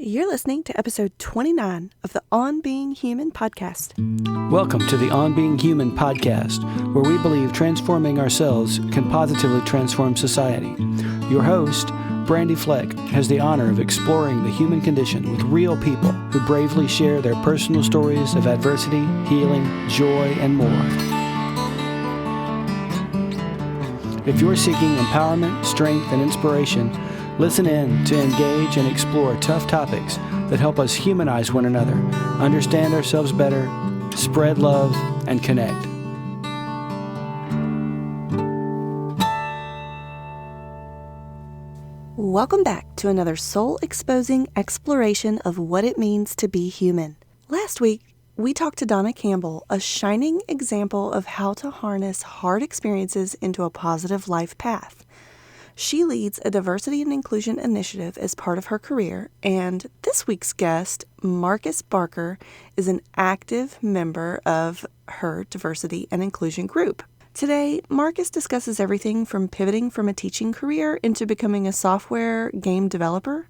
You're listening to episode 29 of the On Being Human podcast. Welcome to the On Being Human podcast, where we believe transforming ourselves can positively transform society. Your host, Brandy Fleck, has the honor of exploring the human condition with real people who bravely share their personal stories of adversity, healing, joy, and more. If you're seeking empowerment, strength, and inspiration, listen in to engage and explore tough topics that help us humanize one another, understand ourselves better, spread love, and connect. Welcome back to another soul-exposing exploration of what it means to be human. Last week, we talked to Donna Campbell, a shining example of how to harness hard experiences into a positive life path. She leads a diversity and inclusion initiative as part of her career, and this week's guest, Marcus Barker, is an active member of her diversity and inclusion group. Today, Marcus discusses everything from pivoting from a teaching career into becoming a software game developer,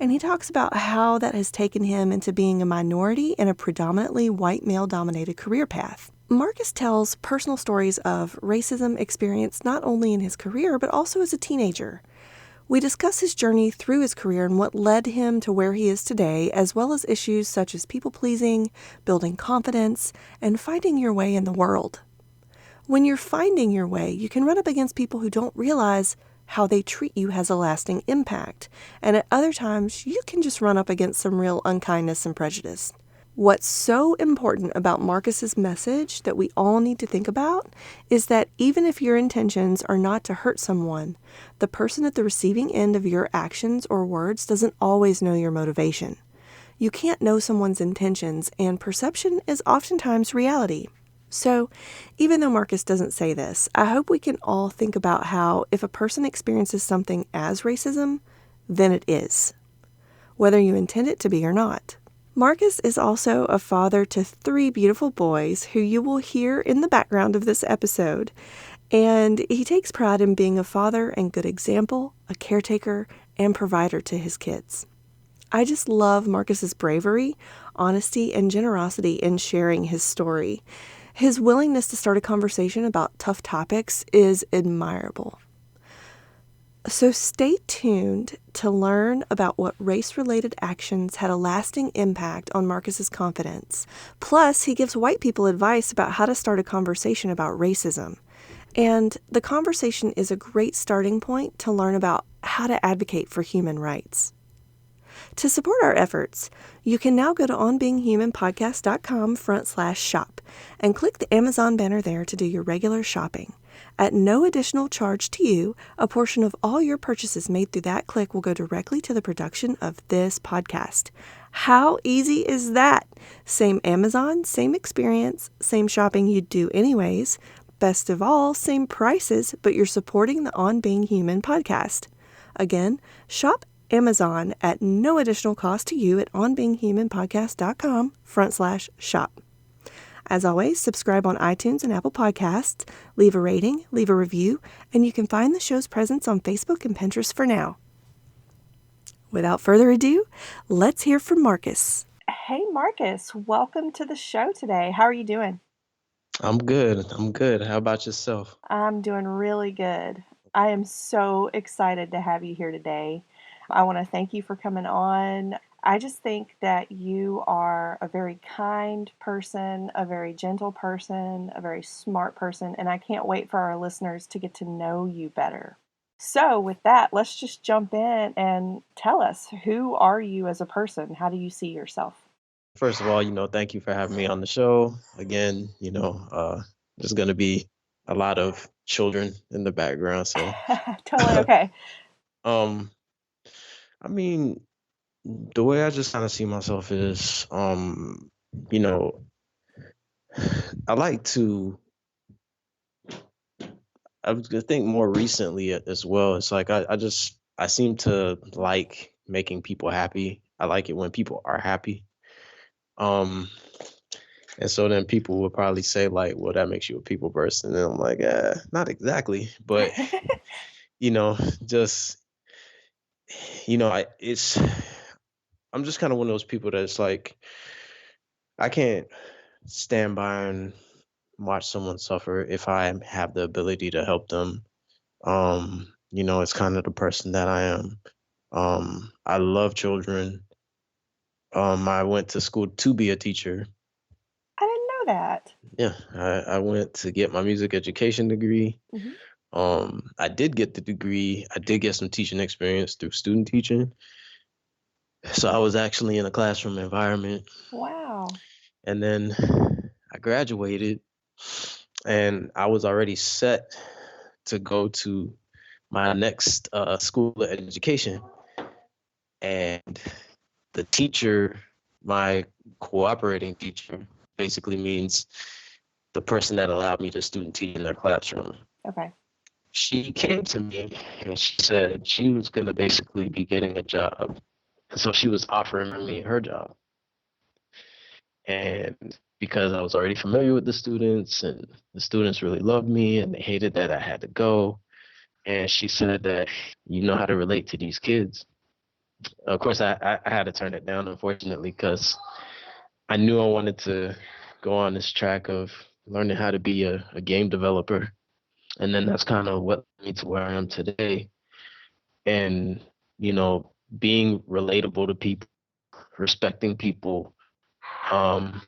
and he talks about how that has taken him into being a minority in a predominantly white male-dominated career path. Marcus tells personal stories of racism experienced not only in his career, but also as a teenager. We discuss his journey through his career and what led him to where he is today, as well as issues such as people-pleasing, building confidence, and finding your way in the world. When you're finding your way, you can run up against people who don't realize how they treat you has a lasting impact, and at other times, you can just run up against some real unkindness and prejudice. What's so important about Marcus's message that we all need to think about is that even if your intentions are not to hurt someone, the person at the receiving end of your actions or words doesn't always know your motivation. You can't know someone's intentions, and perception is oftentimes reality. So, even though Marcus doesn't say this, I hope we can all think about how if a person experiences something as racism, then it is, whether you intend it to be or not. Marcus is also a father to 3 beautiful boys who you will hear in the background of this episode, and he takes pride in being a father and good example, a caretaker, and provider to his kids. I just love Marcus's bravery, honesty, and generosity in sharing his story. His willingness to start a conversation about tough topics is admirable. So stay tuned to learn about what race-related actions had a lasting impact on Marcus's confidence. Plus, he gives white people advice about how to start a conversation about racism. And the conversation is a great starting point to learn about how to advocate for human rights. To support our efforts, you can now go to onbeinghumanpodcast.com/shop and click the Amazon banner there to do your regular shopping. At no additional charge to you, a portion of all your purchases made through that click will go directly to the production of this podcast. How easy is that? Same Amazon, same experience, same shopping you'd do anyways. Best of all, same prices, but you're supporting the On Being Human podcast. Again, shop Amazon at no additional cost to you at onbeinghumanpodcast.com/shop. As always, subscribe on iTunes and Apple Podcasts, leave a rating, leave a review, and you can find the show's presence on Facebook and Pinterest for now. Without further ado, let's hear from Marcus. Hey, Marcus, welcome to the show today. How are you doing? I'm good. How about yourself? I'm doing really good. I am so excited to have you here today. I want to thank you for coming on. I just think that you are a very kind person, a very gentle person, a very smart person, and I can't wait for our listeners to get to know you better. So with that, let's just jump in and tell us, who are you as a person? How do you see yourself? First of all, thank you for having me on the show. Again, there's going to be a lot of children in the background, so Totally okay. I mean, the way I just kind of see myself is, I like to, I think more recently as well. It's like, I seem to like making people happy. I like it when people are happy. And so then people will probably say like, well, that makes you a people person. And I'm like, not exactly, but just, it's I'm just kind of one of those people that's like, I can't stand by and watch someone suffer if I have the ability to help them. It's kind of the person that I am. I love children. I went to school to be a teacher. I didn't know that. Yeah, I went to get my music education degree. Hmm. I did get the degree. I did get some teaching experience through student teaching. So I was actually in a classroom environment. Wow. And then I graduated and I was already set to go to my next school of education. And the teacher, my cooperating teacher, basically means the person that allowed me to student teach in their classroom. Okay. She came to me and she said she was going to basically be getting a job. So she was offering me her job. And because I was already familiar with the students and the students really loved me and they hated that I had to go. And she said that you know how to relate to these kids. Of course, I had to turn it down, unfortunately, because I knew I wanted to go on this track of learning how to be a game developer. And then that's kind of what led me to where I am today. And, being relatable to people, respecting people, um,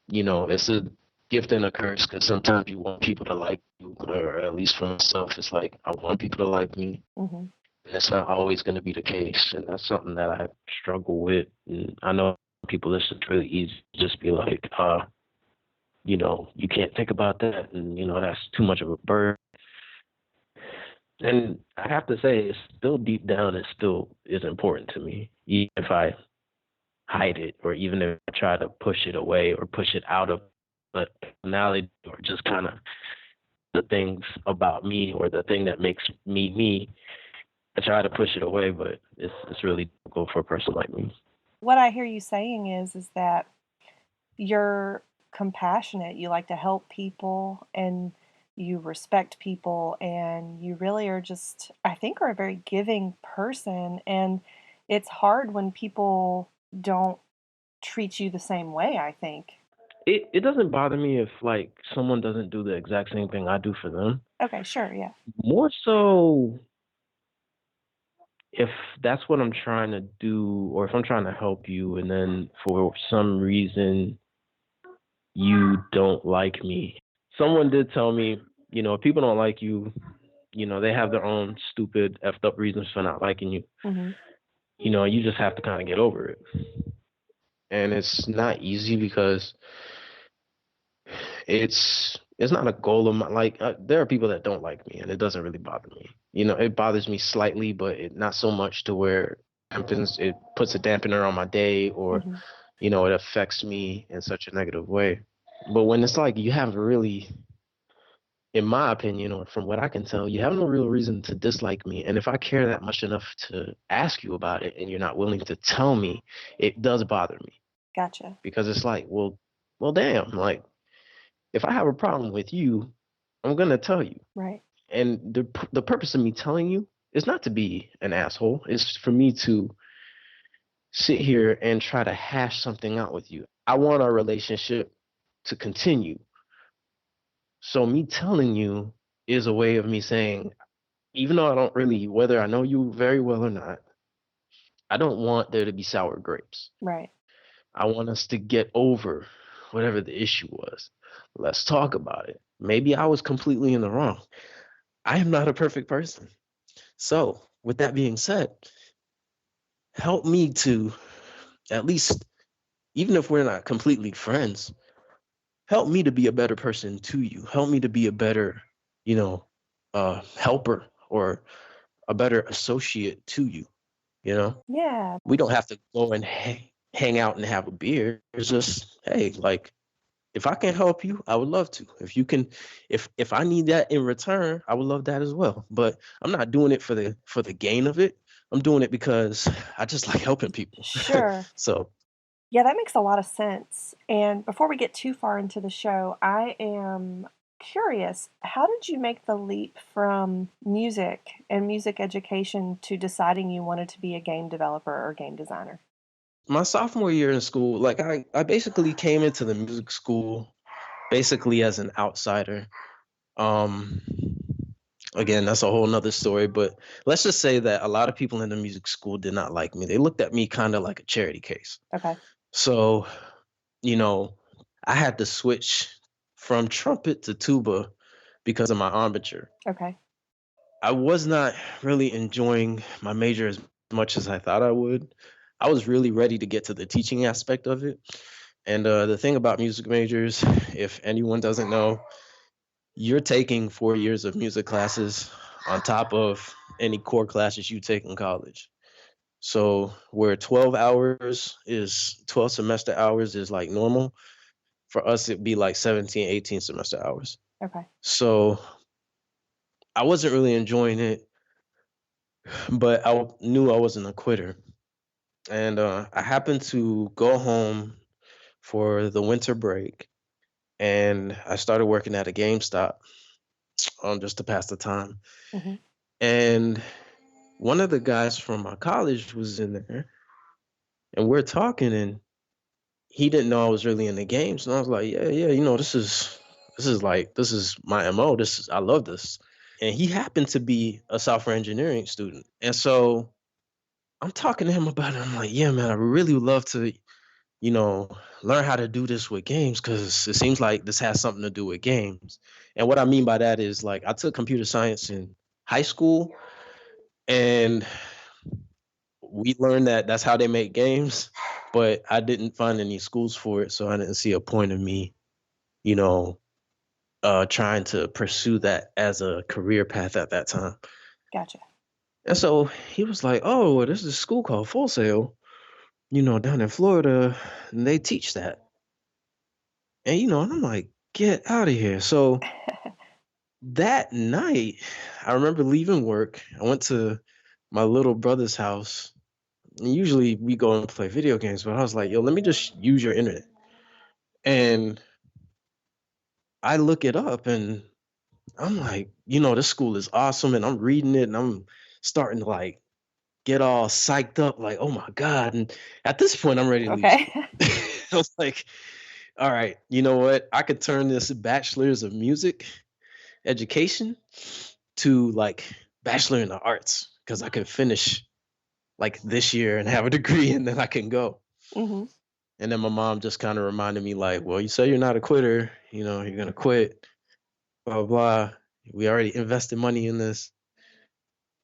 it's a gift and a curse because sometimes you want people to like you, or at least for myself, it's like I want people to like me. Hmm. And that's not always going to be the case. And that's something that I struggle with. And I know people, this is really easy to just be like, you can't think about that. And, that's too much of a burden. And I have to say, it's still deep down, it still is important to me, even if I hide it, or even if I try to push it away or push it out of the personality, or just kind of the things about me or the thing that makes me me. I try to push it away, but it's really difficult for a person like me. What I hear you saying is that you're compassionate, you like to help people, and you respect people, and you really are just, I think, are a very giving person. And it's hard when people don't treat you the same way, I think. It doesn't bother me if like someone doesn't do the exact same thing I do for them. Okay, sure, yeah. More so if that's what I'm trying to do, or if I'm trying to help you and then for some reason you don't like me. Someone did tell me, if people don't like you, they have their own stupid effed up reasons for not liking you. Hmm. You just have to kind of get over it. And it's not easy because it's not a goal of mine. Like there are people that don't like me, and it doesn't really bother me. It bothers me slightly, but not so much to where it puts a dampener on my day, or Hmm. it affects me in such a negative way. But when it's like you have really, in my opinion, or from what I can tell, you have no real reason to dislike me. And if I care that much enough to ask you about it, and you're not willing to tell me, it does bother me Gotcha. because it's like, well, damn, like if I have a problem with you, I'm gonna tell you. Right. And the purpose of me telling you is not to be an asshole. It's for me to sit here and try to hash something out with you. I want our relationship to continue. So me telling you is a way of me saying, even though I don't really, whether I know you very well or not, I don't want there to be sour grapes. Right. I want us to get over whatever the issue was. Let's talk about it. Maybe I was completely in the wrong. I am not a perfect person. So, with that being said, help me to at least, even if we're not completely friends, help me to be a better person to you. Help me to be a better, helper, or a better associate to you. Yeah. We don't have to go and hang out and have a beer. It's just, hey, like, if I can help you, I would love to. If you can, if I need that in return, I would love that as well. But I'm not doing it for the gain of it. I'm doing it because I just like helping people. Sure. So Yeah, that makes a lot of sense. And before we get too far into the show, I am curious, how did you make the leap from music and music education to deciding you wanted to be a game developer or game designer? My sophomore year in school, like I basically came into the music school basically as an outsider. Um, Again, that's a whole nother story, but let's just say that a lot of people in the music school did not like me. They looked at me kind of like a charity case. Okay. So, you know, I had to switch from trumpet to tuba because of my armature. Okay. I was not really enjoying my major as much as I thought I would. I was really ready to get to the teaching aspect of it. And the thing about music majors, if anyone doesn't know, you're taking 4 years of music classes on top of any core classes you take in college. So where 12 semester hours is like normal, for us it'd be like 17, 18 semester hours. Okay. So I wasn't really enjoying it, but I knew I wasn't a quitter. And I happened to go home for the winter break, and I started working at a GameStop just to pass the time. Hmm. And one of the guys from my college was in there, and we're talking, and he didn't know I was really into games, and I was like, yeah, yeah, this is my MO. I love this. And he happened to be a software engineering student, and so I'm talking to him about it. I'm like, yeah, man, I really would love to, you know, learn how to do this with games because it seems like this has something to do with games. And what I mean by that is like I took computer science in high school, and we learned that that's how they make games, but I didn't find any schools for it, so I didn't see a point in me, you know, trying to pursue that as a career path at that time. Gotcha. And so he was like, "Oh, well, there's this school called Full Sail, down in Florida, and they teach that." And I'm like, "Get out of here!" So that night, I remember leaving work. I went to my little brother's house. And usually we go and play video games, but I was like, "Yo, let me just use your internet." And I look it up and I'm like, this school is awesome. And I'm reading it and I'm starting to like get all psyched up, like, oh my God. And at this point, I'm ready to leave Okay. school. I was like, all right, you know what? I could turn this bachelor's of music education to like bachelor in the arts because I could finish like this year and have a degree and then I can go. Hmm. And then my mom just kind of reminded me, like, well, you say you're not a quitter, you're gonna quit, blah blah blah. We already invested money in this.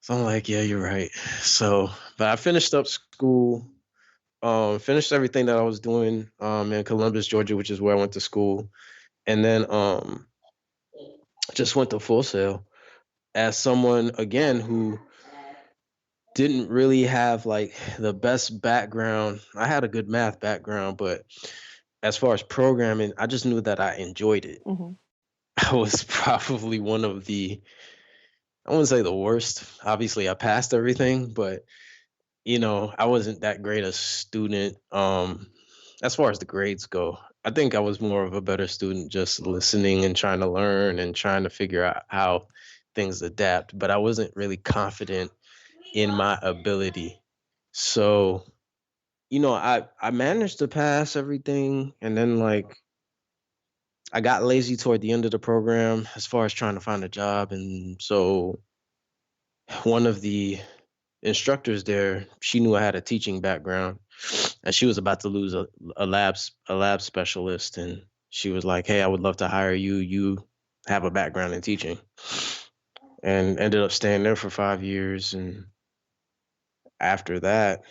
So I'm like, yeah, you're right. So, but I finished up school, finished everything that I was doing in Columbus, Georgia, which is where I went to school, and then just went to Full Sail as someone again who didn't really have like the best background. I had a good math background, but as far as programming, I just knew that I enjoyed it. Hmm. I was probably one of I wouldn't say the worst. Obviously, I passed everything, but I wasn't that great a student. As far as the grades go, I think I was more of a better student just listening and trying to learn and trying to figure out how things adapt, but I wasn't really confident in my ability. So, I managed to pass everything and then like I got lazy toward the end of the program as far as trying to find a job. And so one of the instructors there, she knew I had a teaching background and she was about to lose a lab specialist. And she was like, hey, I would love to hire you. You have a background in teaching. And ended up staying there for 5 years. And after that,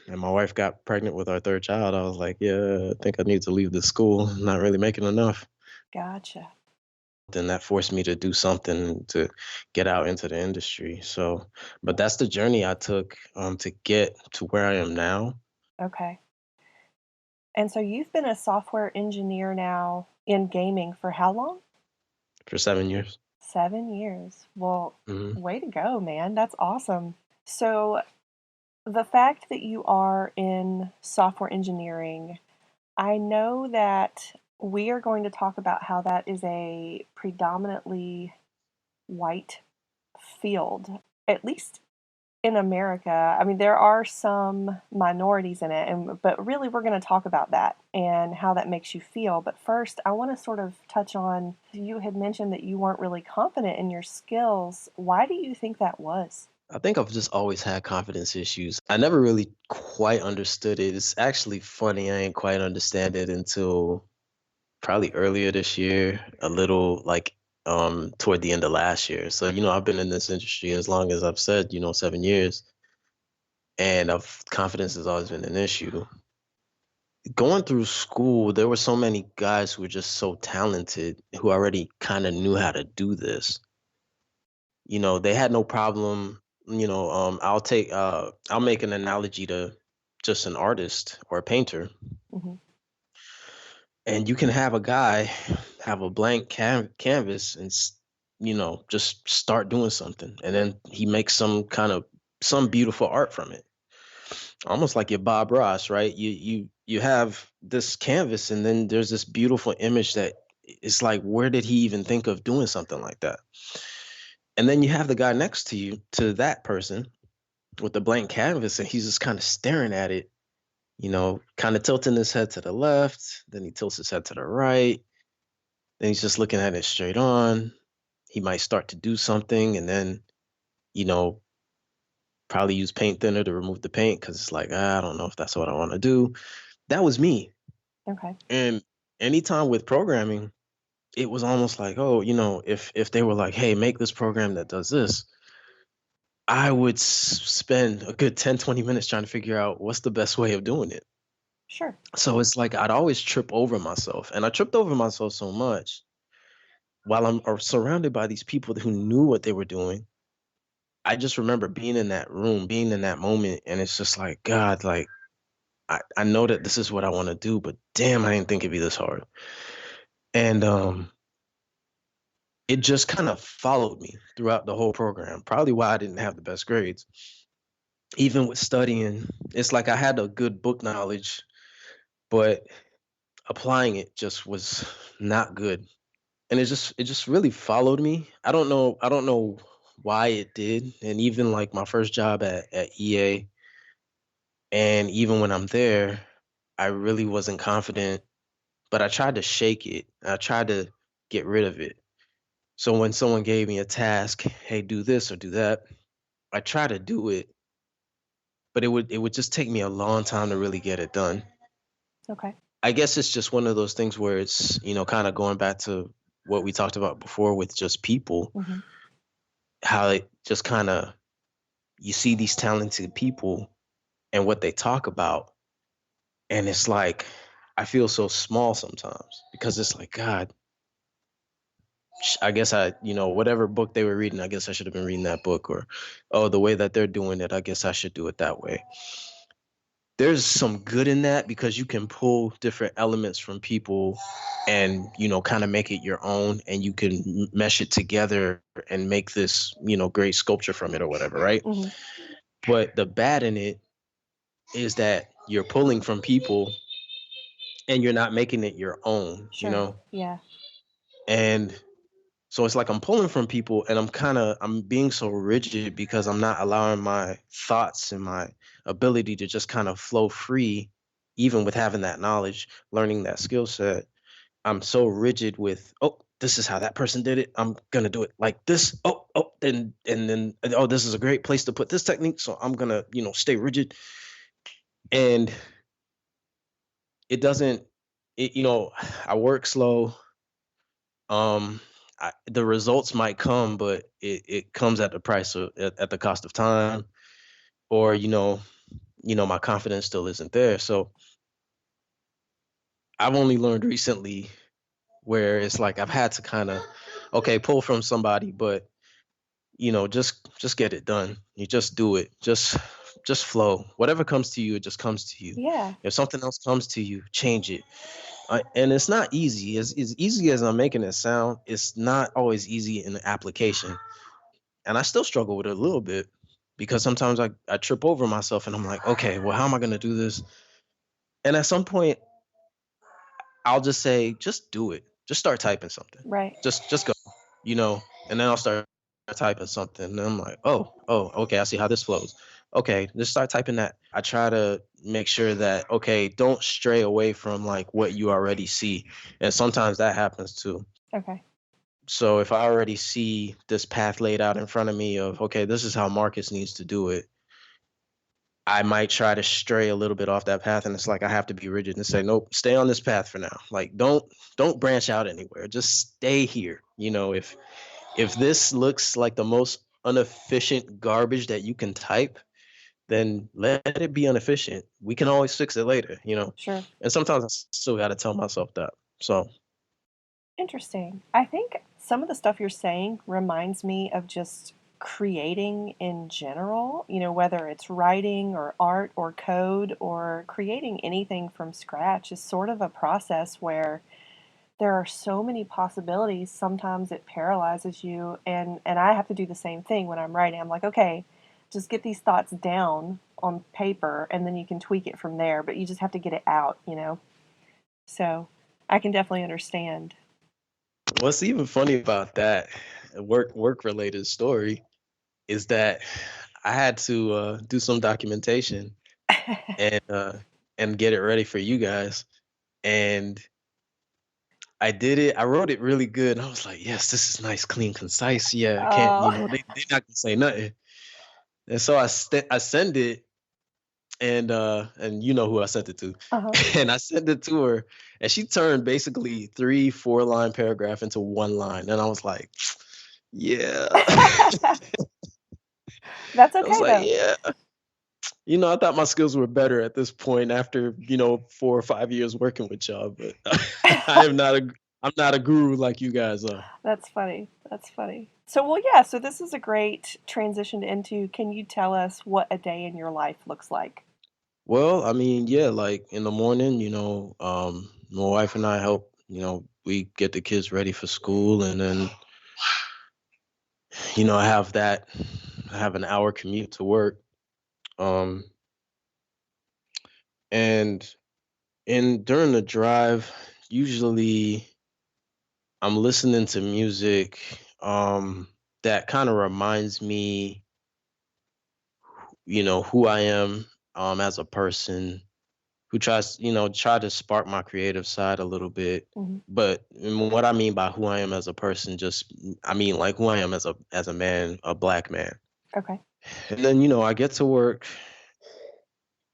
and my wife got pregnant with our third child, I was like, yeah, I think I need to leave the school. I'm not really making enough. Gotcha. Then that forced me to do something to get out into the industry. So, but that's the journey I took to get to where I am now Okay. And so you've been a software engineer now in gaming for how long? for 7 years. 7 years. Well, Hmm. way to go, man. That's awesome. So the fact that you are in software engineering, I know that we are going to talk about how that is a predominantly white field, at least in America, I mean, there are some minorities in it, but really we're going to talk about that and how that makes you feel. But first, I want to sort of touch on, you had mentioned that you weren't really confident in your skills. Why do you think that was? I think I've just always had confidence issues. I never really quite understood it. It's actually funny. I ain't quite understand it until probably earlier this year, a little like toward the end of last year. So, I've been in this industry as long as I've said, 7 years, and confidence has always been an issue. Going through school, there were so many guys who were just so talented who already kind of knew how to do this. They had no problem, I'll make an analogy to just an artist or a painter. Hmm. And you can have a guy have a blank canvas and just start doing something, and then he makes some beautiful art from it, almost like your Bob Ross, right? You have this canvas, and then there's this beautiful image that it's like, where did he even think of doing something like that? And then you have the guy next to you, to that person, with the blank canvas, and he's just kind of staring at it, kind of tilting his head to the left, then he tilts his head to the right, then he's just looking at it straight on. He might start to do something, and then, you know, probably use paint thinner to remove the paint because it's like, I don't know if that's what I want to do. That was me. Okay. And anytime with programming, it was almost like, oh, if they were like, hey, make this program that does this, I would spend a good 10, 20 minutes trying to figure out what's the best way of doing it. Sure. So it's like I'd always trip over myself. And I tripped over myself so much while I'm surrounded by these people who knew what they were doing. I just remember being in that room, being in that moment, and it's just like, God, like, I know that this is what I want to do, but damn, I didn't think it'd be this hard. And it just kind of followed me throughout the whole program, probably why I didn't have the best grades. Even with studying, it's like I had a good book knowledge, but applying it just was not good. And it just really followed me. I don't know why it did. And even like my first job at EA, and even when I'm there, I really wasn't confident, but I tried to shake it. I tried to get rid of it. So when someone gave me a task, hey, do this or do that, I try to do it, but it would just take me a long time to really get it done. Okay. I guess it's just one of those things where it's, kind of going back to what we talked about before with just people, Hmm. how it just kind of, you see these talented people and what they talk about, and it's like, I feel so small sometimes because it's like, God, I guess whatever book they were reading, I guess I should have been reading that book, or, oh, the way that they're doing it, I guess I should do it that way. There's some good in that because you can pull different elements from people and, kind of make it your own, and you can mesh it together and make this, great sculpture from it or whatever, right? Hmm. But the bad in it is that you're pulling from people and you're not making it your own, Sure. Yeah. And so it's like I'm pulling from people, and I'm being so rigid because I'm not allowing my thoughts and my ability to just kind of flow free, even with having that knowledge, learning that skill set. I'm so rigid with, oh, this is how that person did it. I'm gonna do it like this. Oh, then oh, this is a great place to put this technique. So I'm gonna, stay rigid. And it doesn't, I work slow. Um, the results might come, but it comes at the price of at the cost of time, or my confidence still isn't there. So I've only learned recently where it's like I've had to kind of, okay, pull from somebody, but just get it done. You just do it. Just flow. Whatever comes to you, it just comes to you. Yeah. If something else comes to you, change it. And it's not easy. As easy as I'm making it sound, it's not always easy in the application. And I still struggle with it a little bit because sometimes I trip over myself and I'm like, okay, well, how am I going to do this? And at some point, I'll just say, just do it. Just start typing something. Right. Just go, you know, and then I'll start. type of something, and I'm like, oh, okay, I see how this flows. Okay, just start typing that. I try to make sure that, okay, don't stray away from like what you already see, and sometimes that happens too. Okay. So if I already see this path laid out in front of me of, okay, this is how Marcus needs to do it, I might try to stray a little bit off that path, and it's like I have to be rigid and say, nope, stay on this path for now. Like don't branch out anywhere. Just stay here. If this looks like the most inefficient garbage that you can type, then let it be inefficient. We can always fix it later. Sure. And sometimes I still got to tell myself that. So, Interesting. I think some of the stuff you're saying reminds me of just creating in general, whether it's writing or art or code or creating anything from scratch is sort of a process where there are so many possibilities. Sometimes it paralyzes you, and I have to do the same thing when I'm writing. I'm like, okay, just get these thoughts down on paper and then you can tweak it from there, but you just have to get it out. So, I can definitely understand. what's even funny about that work related story is that I had to do some documentation and get it ready for you guys. And I did it. I wrote it really good. And I was like, yes, this is nice, clean, concise. Yeah, I can't, Oh. they're not gonna say nothing. And so I send it, and you know who I sent it to. Uh-huh. And I sent it to her, and she turned basically 3 4 line paragraph into 1 line. And I was like, yeah. That's I was okay like, though. yeah. I thought my skills were better at this point after, 4 or 5 years working with y'all, but I'm not a guru like you guys are. That's funny. That's funny. So, well, yeah, so this is a great transition into, can you tell us what a day in your life looks like? Well, I mean, yeah, like in the morning, my wife and I help, we get the kids ready for school, and then, I have an hour commute to work. Um, and during the drive, usually I'm listening to music, that kind of reminds me, who I am, as a person, who try to spark my creative side a little bit. Hmm. But what I mean by who I am as a person, just I mean like who I am as a man, a black man. Okay. And then, I get to work.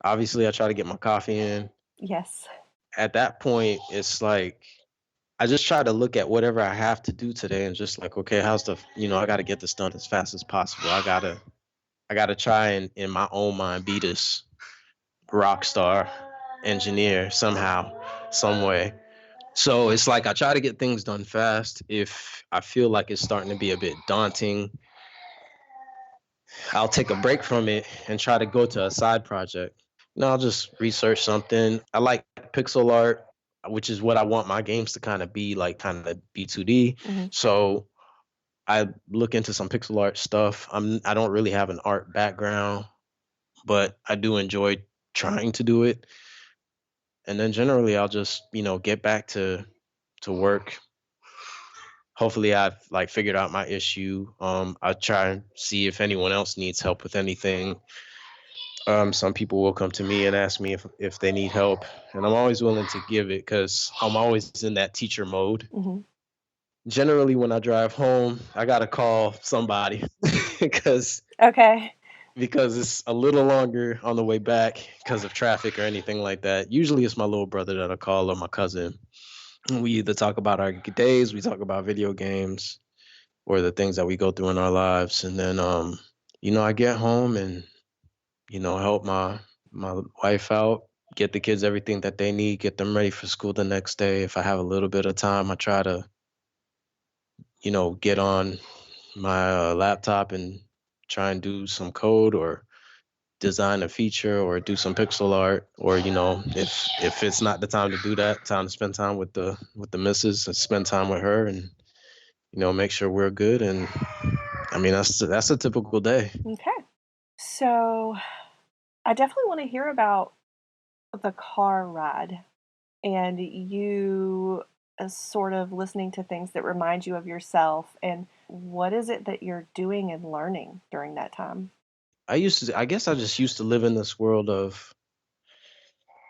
Obviously, I try to get my coffee in. Yes. At that point, it's like I just try to look at whatever I have to do today and just like, okay, I got to get this done as fast as possible. I gotta try and in my own mind be this rock star engineer somehow, some way. So it's like I try to get things done fast. If I feel like it's starting to be a bit daunting, I'll take a break from it and try to go to a side project. I'll just research something. I like pixel art, which is what I want my games to kind of be like, kind of be 2D. Hmm. So I look into some pixel art stuff. I don't really have an art background, but I do enjoy trying to do it. And then generally I'll just, get back to work. Hopefully I've like figured out my issue. I try and see if anyone else needs help with anything. Some people will come to me and ask me if they need help, and I'm always willing to give it because I'm always in that teacher mode. Hmm. Generally, when I drive home, I gotta call somebody because Okay. it's a little longer on the way back because of traffic or anything like that. Usually, it's my little brother that I call or my cousin. We either talk about our days, we talk about video games, or the things that we go through in our lives, and then I get home and help my wife out, get the kids everything that they need, get them ready for school the next day. If I have a little bit of time, I try to, get on my laptop and try and do some code or design a feature or do some pixel art. Or if it's not the time to do that, time to spend time with the missus and spend time with her, and make sure we're good. And I mean, that's a typical day. Okay. So, I definitely want to hear about the car ride and you sort of listening to things that remind you of yourself? And what is it that you're doing and learning during that time? I guess I just used to live in this world of,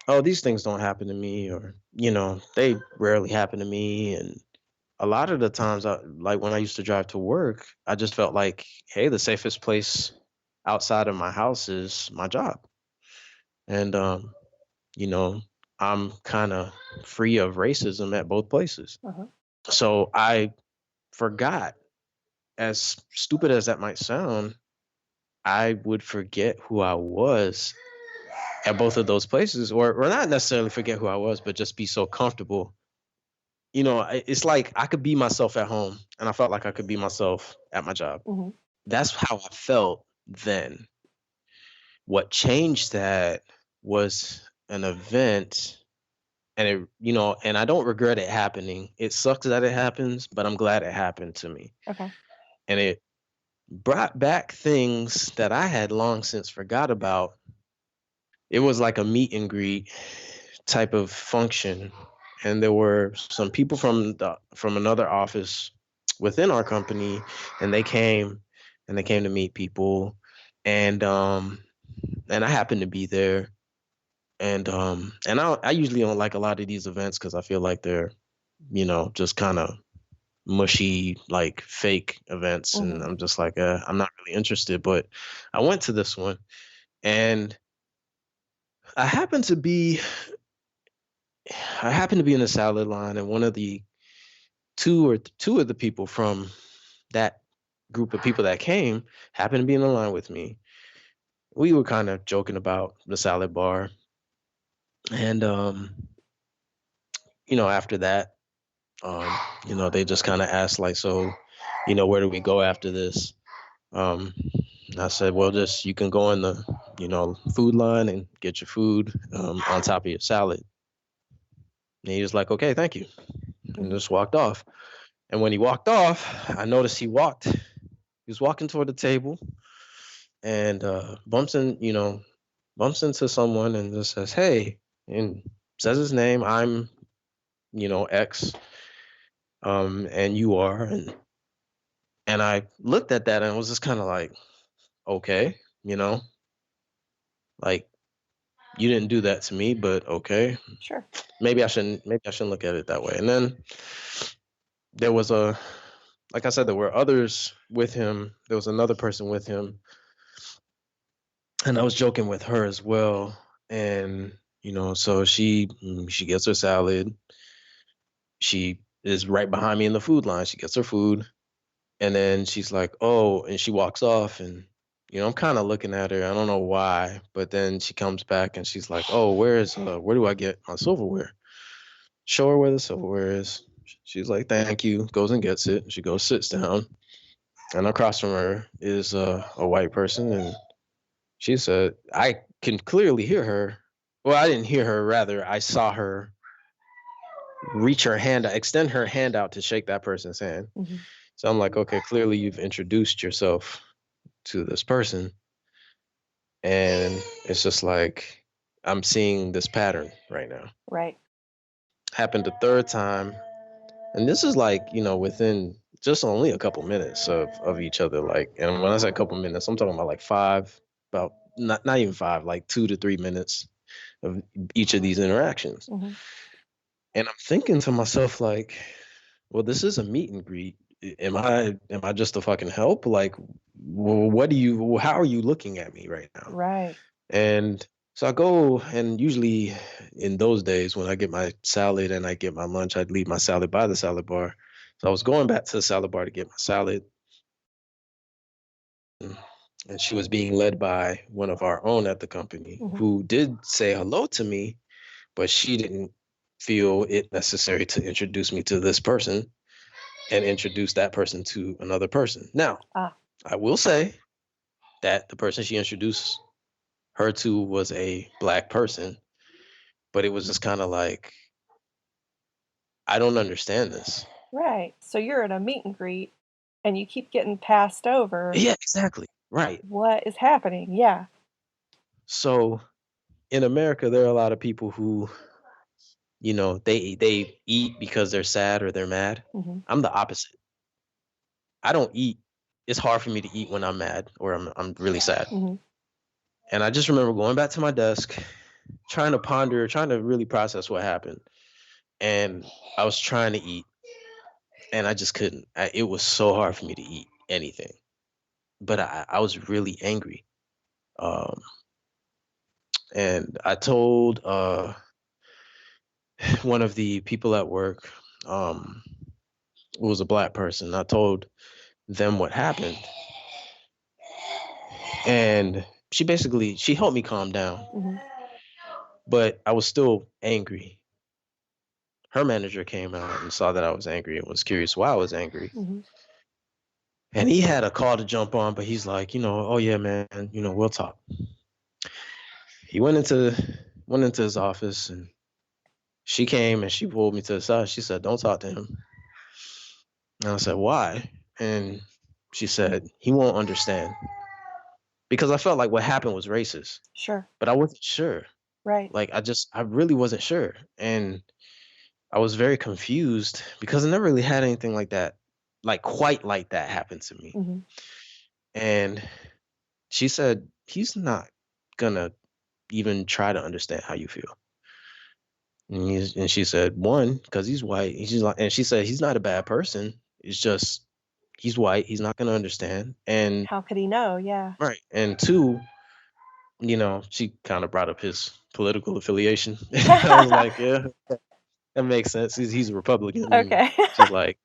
oh, these things don't happen to me, or, they rarely happen to me. And a lot of the times, like when I used to drive to work, I just felt like, hey, the safest place outside of my house is my job. And, you know, I'm kind of free of racism at both places. Uh-huh. So I forgot, as stupid as that might sound, I would forget who I was at both of those places, or not necessarily forget who I was, but just be so comfortable. It's like I could be myself at home, and I felt like I could be myself at my job. Mm-hmm. That's how I felt then. What changed that was an event, and and I don't regret it happening. It sucks that it happens, but I'm glad it happened to me. Okay. And it brought back things that I had long since forgot about. It was like a meet and greet type of function, and there were some people from another office within our company, and they came to meet people, and I happened to be there, and I usually don't like a lot of these events because I feel like they're just kind of mushy, like fake events, and Mm-hmm. I'm just like, I'm not really interested. But I went to this one, and I happened to be I happened to be in the salad line, and one of the two of the people from that group of people that came happened to be in the line with me. We were kind of joking about the salad bar, and after that, they just kind of asked like, so, where do we go after this? Um, I said, well, just you can go in the, food line and get your food on top of your salad. And he was like, okay, thank you, and Mm-hmm. just walked off. And when he walked off, I noticed he was walking toward the table, and bumps into someone and just says, hey, and says his name. I'm, X, and you are. And I looked at that and was just kind of like, okay, like, you didn't do that to me, but okay. Sure. Maybe I shouldn't look at it that way. And then there was like I said, there were others with him. There was another person with him, and I was joking with her as well. And so she gets her salad. She is right behind me in the food line. She gets her food, and then she's like, "Oh," and she walks off. And I'm kind of looking at her. I don't know why, but then she comes back and she's like, "Oh, where do I get my silverware?" Show her where the silverware is. She's like, "Thank you." Goes and gets it. She goes, sits down, and across from her is a white person, and she said, I can clearly hear her. Well, I didn't hear her, rather, I saw her extend her hand out to shake that person's hand. Mm-hmm. So I'm like, okay, clearly you've introduced yourself to this person. And it's just like, I'm seeing this pattern right now. Right. Happened a third time. And this is like, within just only a couple minutes of each other. Like, and when I say a couple minutes, I'm talking about like about not even 5, like 2 to 3 minutes of each of these interactions. Mm-hmm. And I'm thinking to myself, like, well, this is a meet and greet. Am I just a fucking help? Like, well, how are you looking at me right now? Right. And so I go, and usually in those days when I get my salad and I get my lunch, I'd leave my salad by the salad bar. So I was going back to the salad bar to get my salad. And she was being led by one of our own at the company Mm-hmm. who did say hello to me, but she didn't feel it necessary to introduce me to this person and introduce that person to another person. Now, I will say that the person she introduced her to was a Black person, but it was just kind of like, I don't understand this. Right. So you're at a meet and greet and you keep getting passed over. Yeah, exactly. Right. What is happening? Yeah. So in America, there are a lot of people who they eat because they're sad or they're mad. Mm-hmm. I'm the opposite. I don't eat. It's hard for me to eat when I'm mad or I'm really sad. Mm-hmm. And I just remember going back to my desk, trying to ponder, trying to really process what happened. And I was trying to eat, and I just couldn't. It was so hard for me to eat anything. But I was really angry. Um, and I told one of the people at work, um, who was a black person, I told them what happened. And she helped me calm down, Mm-hmm. but I was still angry. Her manager came out and saw that I was angry and was curious why I was angry. Mm-hmm. And he had a call to jump on, but he's like, oh yeah, man, we'll talk. He went into his office, and she came and she pulled me to the side. She said, "Don't talk to him." And I said, "Why?" And she said, "He won't understand." Because I felt like what happened was racist, Sure. but I wasn't sure. Right. Like I really wasn't sure. And I was very confused because I never really had anything like that, like quite like that happen to me. Mm-hmm. And she said, "He's not gonna even try to understand how you feel." And she said, "One, because he's white." And she said, "He's not a bad person. It's just he's white. He's not gonna understand." And How could he know? Yeah. right. And two, she kind of brought up his political affiliation. I was like, yeah, that makes sense. He's a Republican. And Okay. she's like,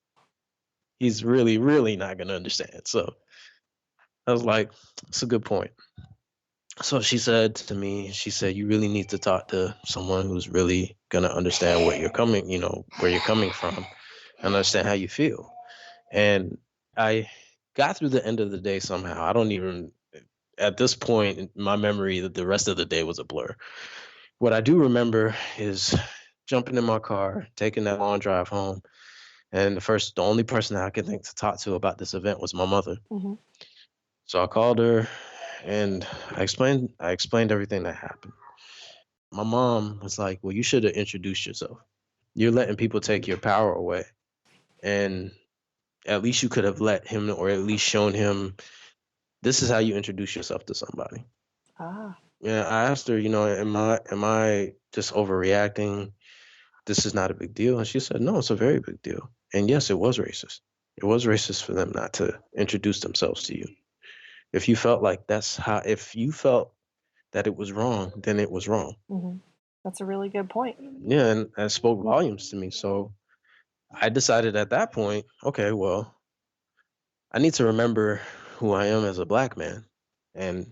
he's really, really not gonna understand. So I was like, it's a good point. So she said to me, she said, "You really need to talk to someone who's really gonna understand where you're coming from and understand how you feel." And I got through the end of the day somehow. I don't even, at this point in my memory, that the rest of the day was a blur. What I do remember is jumping in my car, taking that long drive home, and the only person that I could think to talk to about this event was my mother. Mm-hmm. So I called her and I explained everything that happened. My mom was like, "Well, you should have introduced yourself. You're letting people take your power away. And at least you could have let him, or at least shown him, this is how you introduce yourself to somebody." Ah. Yeah, I asked her, am I just overreacting? This is not a big deal. And she said, "No, it's a very big deal." And yes, it was racist. It was racist for them not to introduce themselves to you. If you felt that it was wrong, then it was wrong. Mm-hmm. That's a really good point. Yeah, and that spoke volumes to me. So I decided at that point, okay, well, I need to remember who I am as a black man and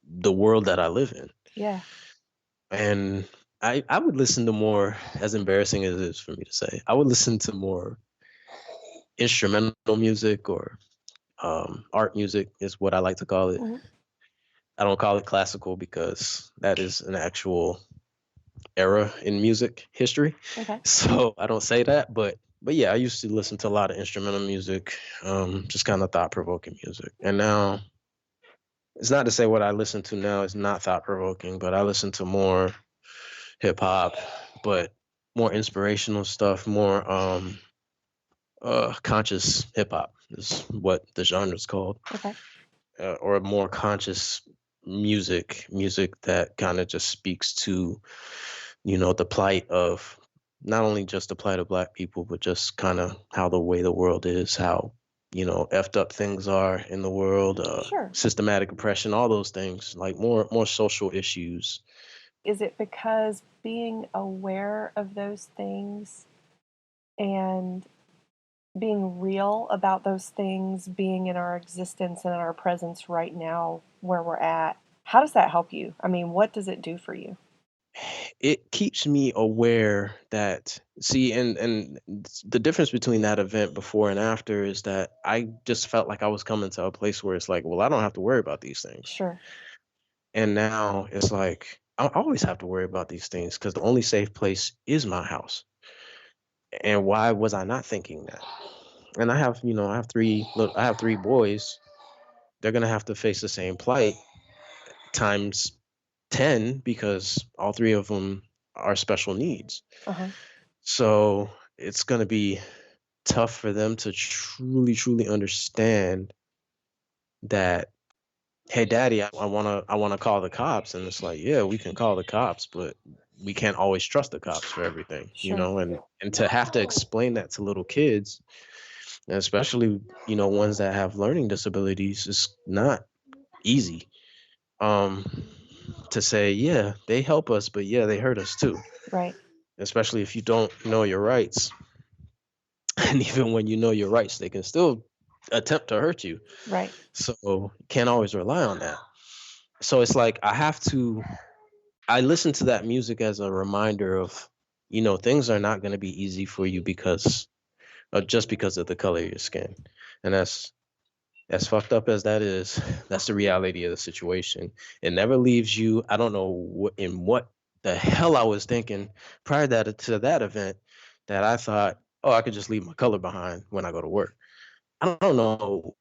the world that I live in. Yeah. And I would listen to more, as embarrassing as it is for me to say, I would listen to more instrumental music or art music is what I like to call it. Mm-hmm. I don't call it classical because that is an actual era in music history. Okay. So I don't say that, but yeah, I used to listen to a lot of instrumental music, just kind of thought provoking music. And now it's not to say what I listen to now is not thought provoking, but I listen to more hip hop, but more inspirational stuff, more conscious hip hop is what the genre is called, Okay. or more conscious music that kind of just speaks to the plight of not only just the plight of black people, but just kind of how the way the world is, how effed up things are in the world, Sure. systematic oppression, all those things, like more social issues. Is it because being aware of those things and being real about those things being in our existence and in our presence right now where we're at, how does that help you? I mean, what does it do for you? It keeps me aware that, see, and the difference between that event before and after is that I just felt like I was coming to a place where it's like, well, I don't have to worry about these things. Sure. And now it's like I always have to worry about these things because the only safe place is my house. And why was I not thinking that? And I have three boys. They're gonna have to face the same plight times 10 because all three of them are special needs. Uh-huh. So it's going to be tough for them to truly understand that, hey, daddy, I want to call the cops. And it's like, yeah, we can call the cops, but we can't always trust the cops for everything, Sure. and to have to explain that to little kids, and especially, ones that have learning disabilities, is not easy. Um, to say, yeah, they help us, but yeah, they hurt us too, Right. especially if you don't know your rights. And even when you know your rights, they can still attempt to hurt you. Right. So you can't always rely on that. So it's like I listen to that music as a reminder of, things are not going to be easy for you because just because of the color of your skin. And that's as fucked up as that is, that's the reality of the situation. It never leaves you. I don't know what the hell I was thinking prior to that event, that I thought, oh, I could just leave my color behind when I go to work. I don't know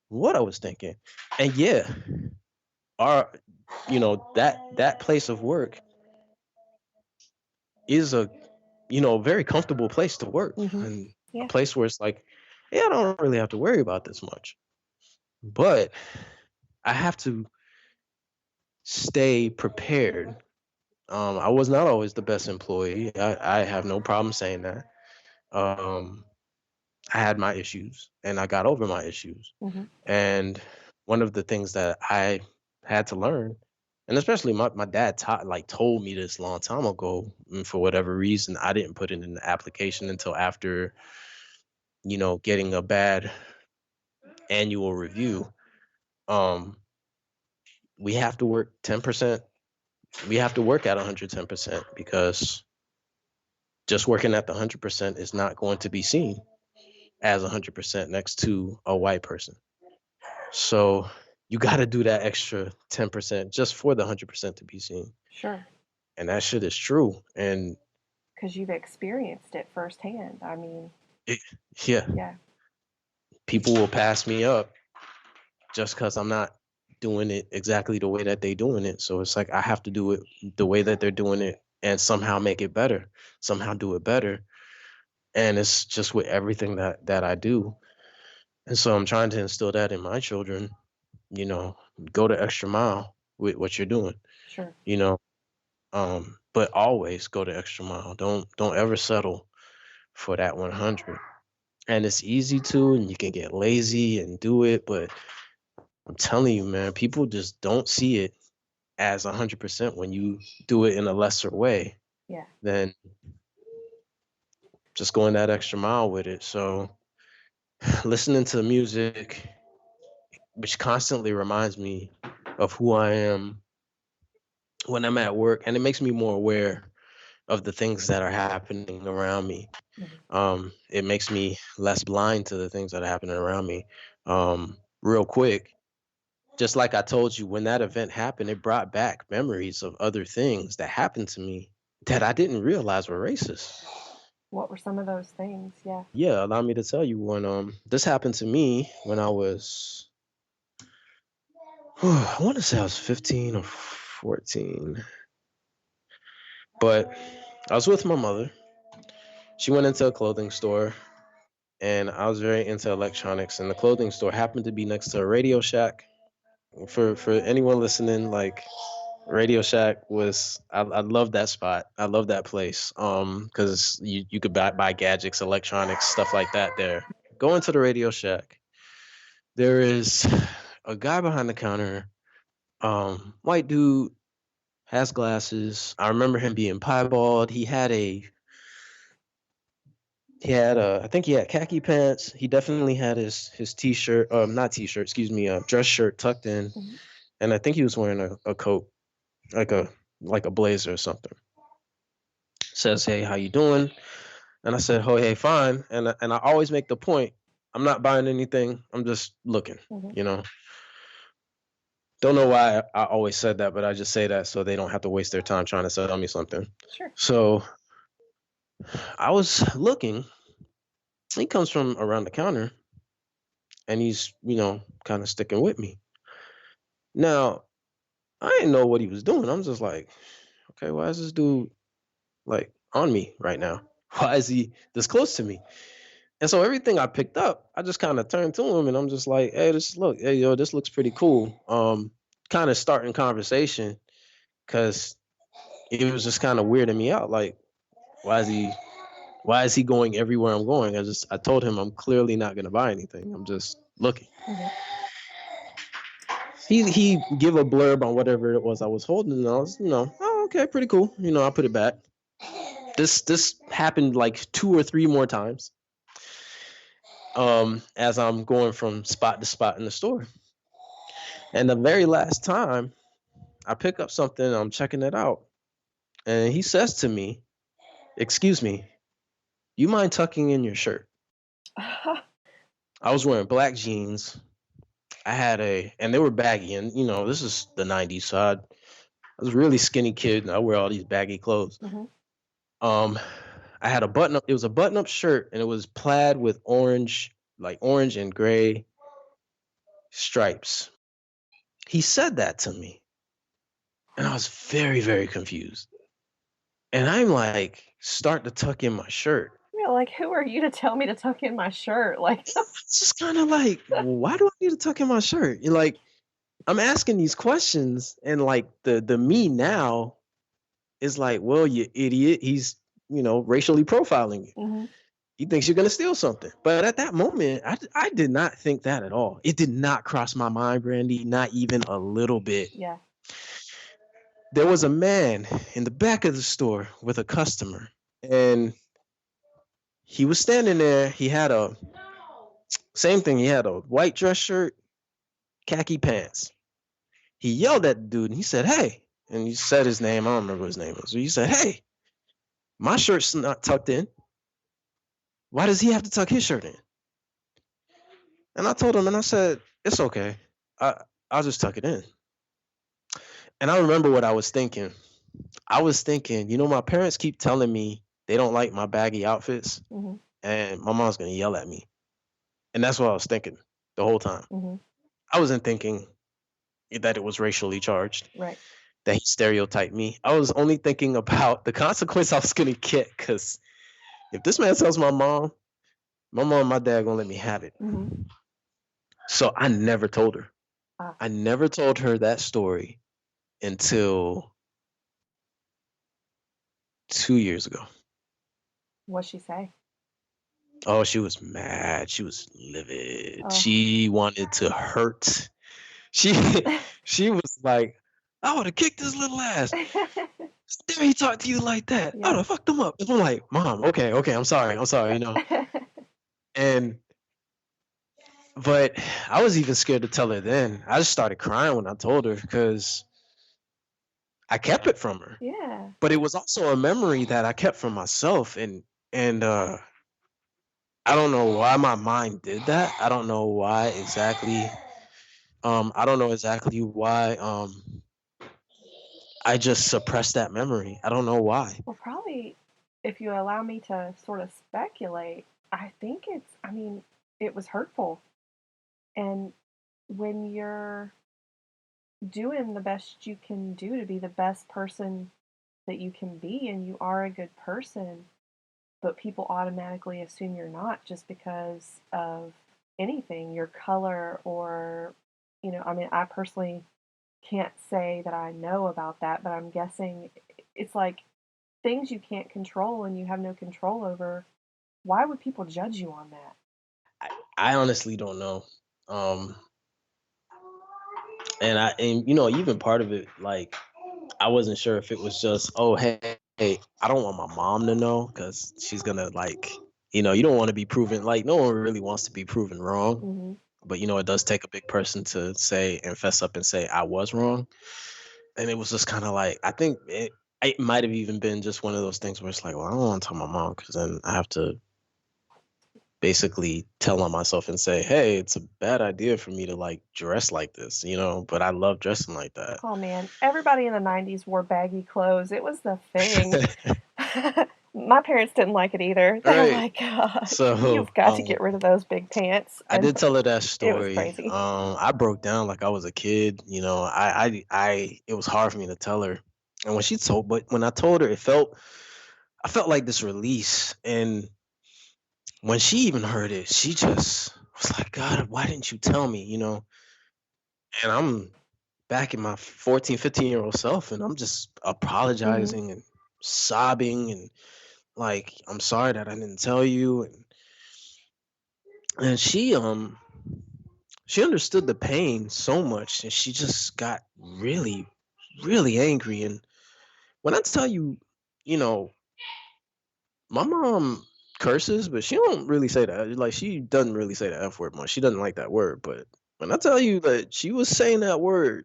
what I was thinking. And yeah, our that place of work is a very comfortable place to work, Mm-hmm. and a Yeah. place where it's like, yeah, I don't really have to worry about this much. But I have to stay prepared. I was not always the best employee. I have no problem saying that. Um, I had my issues, and I got over my issues. Mm-hmm. And one of the things that I had to learn, and especially my dad told me this long time ago, and for whatever reason, I didn't put it in the application until after, getting a bad annual review. Um, we have to work 10%. We have to work at 110%, because just working at the 100% is not going to be seen as 100% next to a white person. So you got to do that extra 10% just for the 100% to be seen. Sure. And that shit is true. And Because you've experienced it firsthand. I mean, it, yeah, yeah. people will pass me up just because I'm not doing it exactly the way that they're doing it. So it's like I have to do it the way that they're doing it and somehow make it better, somehow do it better. And it's just with everything that I do. And so I'm trying to instill that in my children, you know, go the extra mile with what you're doing, Sure. you know, but always go the extra mile. Don't ever settle for that 100. And it's easy to, and you can get lazy and do it, but I'm telling you, man, people just don't see it as 100% when you do it in a lesser way Yeah. than just going that extra mile with it. So listening to music, which constantly reminds me of who I am when I'm at work, and it makes me more aware of the things that are happening around me. Mm-hmm. It makes me less blind to the things that are happening around me. Real quick, just like I told you, when that event happened, it brought back memories of other things that happened to me that I didn't realize were racist. What were some of those things? Yeah. Yeah, allow me to tell you when this happened to me when I was I want to say I was 15 or 14. But I was with my mother. She went into a clothing store, and I was very into electronics, and the clothing store happened to be next to a Radio Shack. For anyone listening, like, Radio Shack was, I love that spot. I love that place. Because you could buy gadgets, electronics, stuff like that there. Go into the Radio Shack. There is a guy behind the counter, white dude, has glasses. I remember him being piebald. I think he had khaki pants. He definitely had his t-shirt, not t-shirt, excuse me, dress shirt tucked in, Mm-hmm. and I think he was wearing a coat, like a blazer or something. Says, "Hey, how you doing?" And I said, "Oh, hey, fine." And I always make the point, I'm not buying anything. I'm just looking. Mm-hmm. You know, don't know why I always said that, but I just say that so they don't have to waste their time trying to sell me something. Sure. So I was looking. He comes from around the counter, and he's, kind of sticking with me. Now, I didn't know what he was doing. I'm just like, okay, why is this dude like on me right now? Why is he this close to me? And so everything I picked up, I just kind of turned to him and I'm just like, hey, hey, yo, this looks pretty cool. Kind of starting conversation because it was just kind of weirding me out. Like, why is he going everywhere I'm going? I told him I'm clearly not gonna buy anything. I'm just looking. Mhm. He give a blurb on whatever it was I was holding, and I was, oh, okay, pretty cool. I put it back. This happened like 2 or 3 more times. As I'm going from spot to spot in the store. And the very last time I pick up something, I'm checking it out. And he says to me, excuse me, you mind tucking in your shirt? I was wearing black jeans. And they were baggy. And, this is the 90s. So I was a really skinny kid and I wear all these baggy clothes. Mhm. I had a button up. It was a button up shirt and it was plaid with orange and gray stripes. He said that to me. And I was very, very confused. And I'm like, start to tuck in my shirt. Yeah, like, who are you to tell me to tuck in my shirt? Like, It's just kind of like, why do I need to tuck in my shirt? And like, I'm asking these questions, and like the me now is like, well, you idiot. He's, racially profiling you. mhm. He thinks you're gonna steal something. But at that moment, I did not think that at all. It did not cross my mind, Brandy, not even a little bit. Yeah. There was a man in the back of the store with a customer, and he was standing there. He had same thing. He had a white dress shirt, khaki pants. He yelled at the dude and he said, hey, and he said his name. I don't remember what his name was. So he said, hey, my shirt's not tucked in. Why does he have to tuck his shirt in? And I told him, and I said, it's okay. I'll just tuck it in. And I remember what I was thinking. I was thinking, my parents keep telling me they don't like my baggy outfits, Mhm. and my mom's going to yell at me. And that's what I was thinking the whole time. Mhm. I wasn't thinking that it was racially charged, Right. that he stereotyped me. I was only thinking about the consequence I was going to get, because if this man tells my mom and my dad going to let me have it. Mhm. So I never told her. Ah. I never told her that story until 2 years ago. What'd she say? Oh, she was mad. She was livid. Oh. She wanted to hurt. She was like, I would have kicked his little ass. Dare he talk to you like that? I would have fucked him up. And I'm like, Mom, okay, I'm sorry, But I was even scared to tell her then. I just started crying when I told her because I kept it from her. Yeah. But it was also a memory that I kept from myself, and I don't know why my mind did that. I don't know why exactly. I don't know exactly why I just suppressed that memory. I don't know why. Well, probably, if you allow me to sort of speculate, I think it was hurtful. And when you're doing the best you can do to be the best person that you can be, and you are a good person, but people automatically assume you're not just because of anything, your color, or, I personally can't say that I know about that, but I'm guessing it's like things you can't control and you have no control over. Why would people judge you on that? I honestly don't know. Um, and even part of it, like, I wasn't sure if it was just, oh, hey, I don't want my mom to know because she's gonna, like, you don't want to be proven, like, no one really wants to be proven wrong. Mm-hmm. But it does take a big person to fess up and say I was wrong. And it was just kind of like, I think it might have even been just one of those things where it's like, well, I don't want to tell my mom because then I have to basically tell on myself and say, hey, it's a bad idea for me to like dress like this, but I love dressing like that. Oh man, everybody in the 90s wore baggy clothes. It was the thing. My parents didn't like it either. They were like, God, you've got to get rid of those big pants. I did tell her that story. It was crazy. I broke down like I was a kid. It was hard for me to tell her. And when I told her, it felt I felt like this release. And when she even heard it, she just was like, God, why didn't you tell me, And I'm back in my 14, 15-year-old self, and I'm just Mm-hmm. apologizing and sobbing and like, I'm sorry that I didn't tell you. And she understood the pain so much, and she just got really, really angry. And when I tell you, you know, my mom curses, but she don't really say that. Like, she doesn't really say the F word much. She doesn't like that word. But when I tell you that she was saying that word,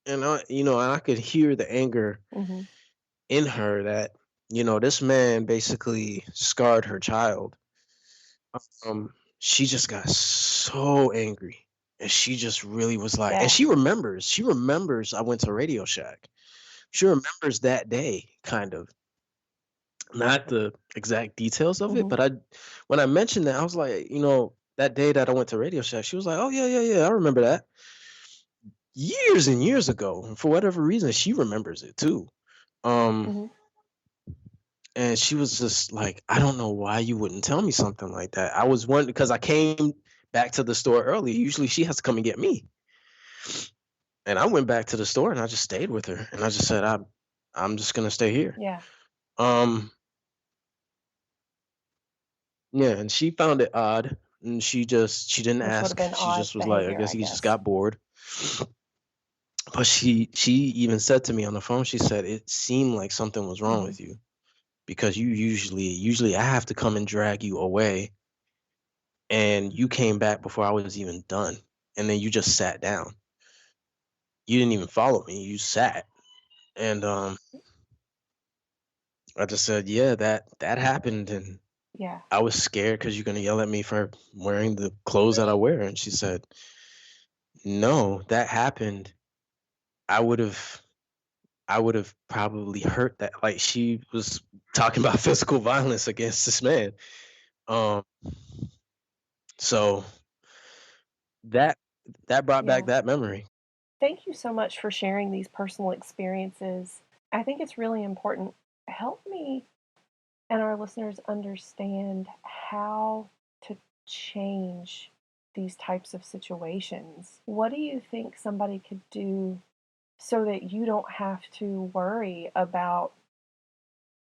and I could hear the anger Mm-hmm. in her that, this man basically scarred her child. She just got so angry. And she just really was like, and Yeah. she remembers I went to Radio Shack. She remembers that day, kind of. Not the exact details of it, Mm-hmm. but when I mentioned that, I was like, that day that I went to Radio Shack, she was like, "Oh yeah, yeah, yeah, I remember that." Years and years ago, and for whatever reason, she remembers it too. Um, Mm-hmm. and she was just like, "I don't know why you wouldn't tell me something like that." I was wondering because I came back to the store early. Usually, she has to come and get me, and I went back to the store and I just stayed with her, and I just said, I'm just gonna stay here." Yeah. Um, Yeah, and she found it odd, and she didn't Which would have ask. been She odd just was like, I behavior, guess I he just guess. got bored. But she even said to me on the phone, she said it seemed like something was wrong Mm-hmm. with you because you usually I have to come and drag you away, and you came back before I was even done, and then you just sat down. You didn't even follow me. You sat, and I just said, yeah, that happened, and Yeah. I was scared because you're gonna yell at me for wearing the clothes that I wear, and she said, no, that happened. I would have I would have probably hurt that. Like, she was talking about physical violence against this man. Um so that that brought back Yeah. that memory. Thank you so much for sharing these personal experiences. I think it's really important. Help me and our listeners understand how to change these types of situations. What do you think somebody could do so that you don't have to worry about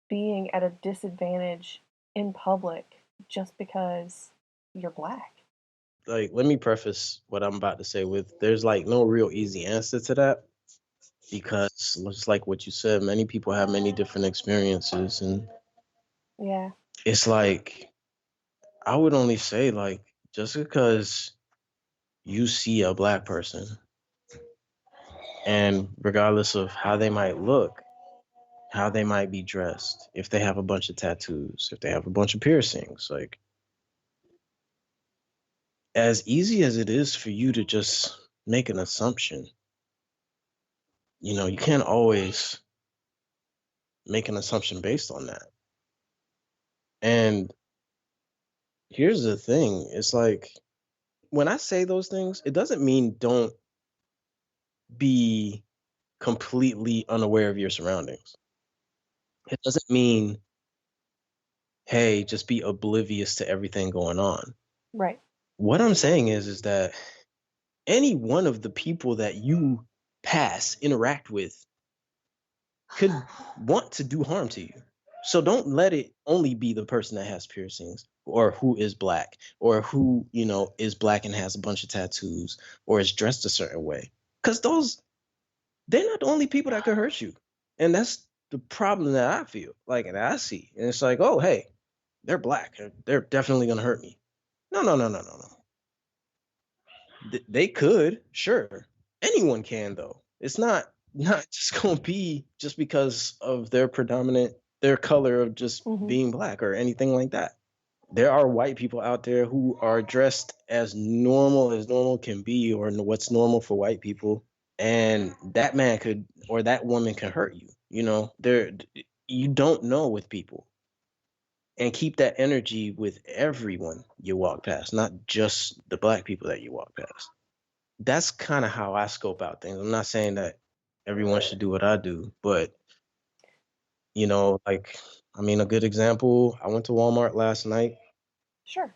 being at a disadvantage in public just because you're black? Like, let me preface what I'm about to say with there's like no real easy answer to that because just like what you said, many people have many different experiences, and Yeah. it's like I would only say, like, just because you see a black person, and regardless of how they might look, how they might be dressed, if they have a bunch of tattoos, if they have a bunch of piercings, like, as easy as it is for you to just make an assumption, you can't always make an assumption based on that. And here's the thing, it's like when I say those things, it doesn't mean don't be completely unaware of your surroundings. It doesn't mean, hey, just be oblivious to everything going on. Right. What I'm saying is that any one of the people that you interact with, could want to do harm to you. So don't let it only be the person that has piercings or who is black or who, is black and has a bunch of tattoos or is dressed a certain way. Because they're not the only people that could hurt you. And that's the problem that I feel like and I see. And it's like, oh, hey, they're black. They're definitely going to hurt me. No, no, no, no, no, no. They could, sure. Anyone can though. It's not just gonna be just because of their color of just Mm-hmm. being black or anything like that. There are white people out there who are dressed as normal can be, or what's normal for white people, and that man could or that woman can hurt you. You don't know with people, and keep that energy with everyone you walk past, not just the black people that you walk past. That's kind of how I scope out things. I'm not saying that everyone should do what I do, but like I mean, a good example, I went to Walmart last night Sure.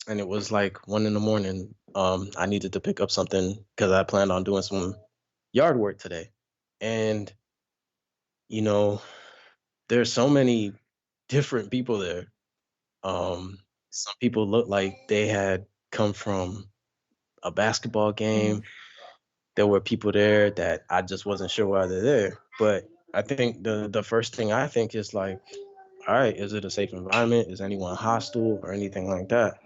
and it was like 1 in the morning. I needed to pick up something because I planned on doing some yard work today. And, you know, there's so many different people there. Some people look like they had come from a basketball game. There were people there that I just wasn't sure why they're there. But I think the first thing I think is like, all right, is it a safe environment? Is anyone hostile or anything like that?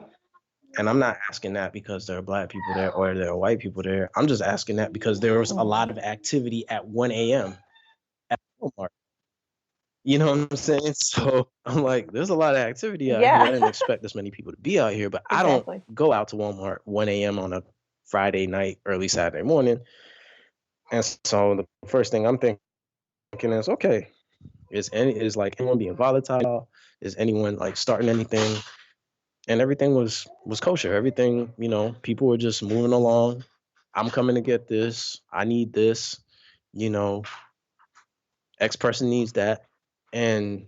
And I'm not asking that because there are black people there or there are white people there. I'm just asking that because there was a lot of activity at 1 a.m. at Walmart. You know what I'm saying? So I'm like, there's a lot of activity out here. I Yeah. didn't expect this many people to be out here, but I don't Exactly. go out to Walmart 1 a.m. on a Friday night, early Saturday morning. And so the first thing I'm thinking is, okay, is like anyone being volatile? Is anyone like starting anything? And everything was kosher. Everything, people were just moving along. I'm coming to get this. I need this. You know, X person needs that. And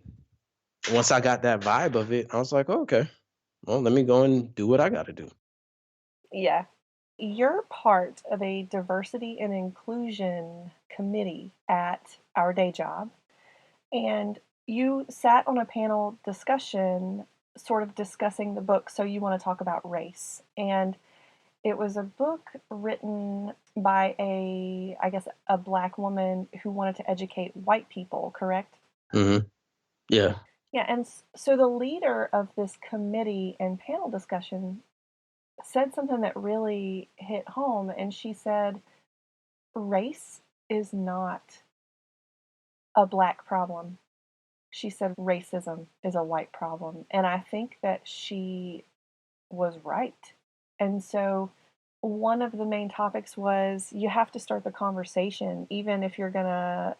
once I got that vibe of it, I was like, oh, okay, well, let me go and do what I got to do. Yeah. You're part of a diversity and inclusion committee at our day job, and you sat on a panel discussion, sort of discussing the book So You Want to Talk About Race. And it was a book written by I guess, a black woman who wanted to educate white people, correct? Mm-hmm. Yeah. Yeah, and so the leader of this committee and panel discussion said something that really hit home, and she said, race is not a black problem. She said racism is a white problem. And I think that she was right. And so one of the main topics was you have to start the conversation, even if you're going to,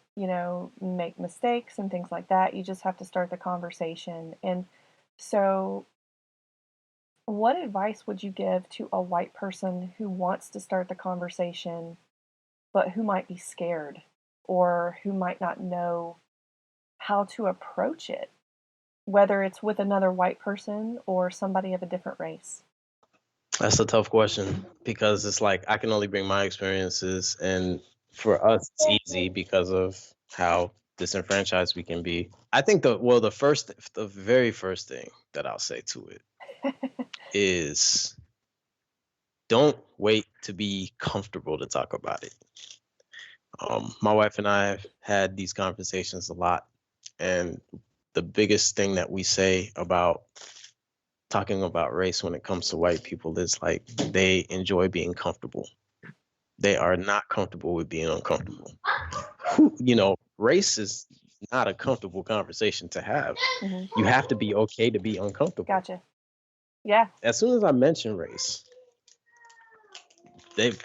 make mistakes and things like that. You just have to start the conversation. And so, what advice would you give to a white person who wants to start the conversation, but who might be scared or who might not know how to approach it, whether it's with another white person or somebody of a different race? That's a tough question because it's like I can only bring my experiences, and for us, it's easy because of how disenfranchised we can be. I think the very first thing that I'll say to it is don't wait to be comfortable to talk about it. My wife and I have had these conversations a lot, and the biggest thing that we say about talking about race when it comes to white people is like they enjoy being comfortable. They are not comfortable with being uncomfortable. Race is not a comfortable conversation to have. You have to be okay to be uncomfortable. Gotcha. Yeah. As soon as I mention race, it's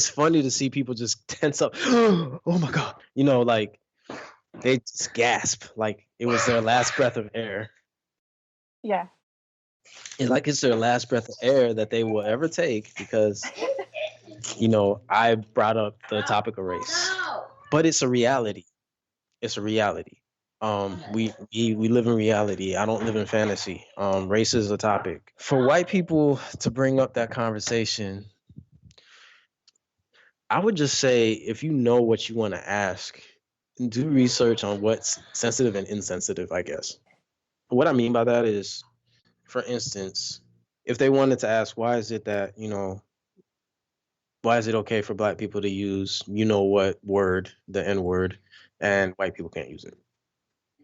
funny to see people just tense up. Oh my God. Like they just gasp like it was their last breath of air. Yeah. And like it's their last breath of air that they will ever take because, I brought up the topic of race. But it's a reality. It's a reality. We live in reality. I don't live in fantasy. Race is a topic. For white people to bring up that conversation, I would just say if you know what you want to ask, do research on what's sensitive and insensitive, I guess. What I mean by that is, for instance, if they wanted to ask, why is it that, why is it okay for black people to use, what word, the N word, and white people can't use it?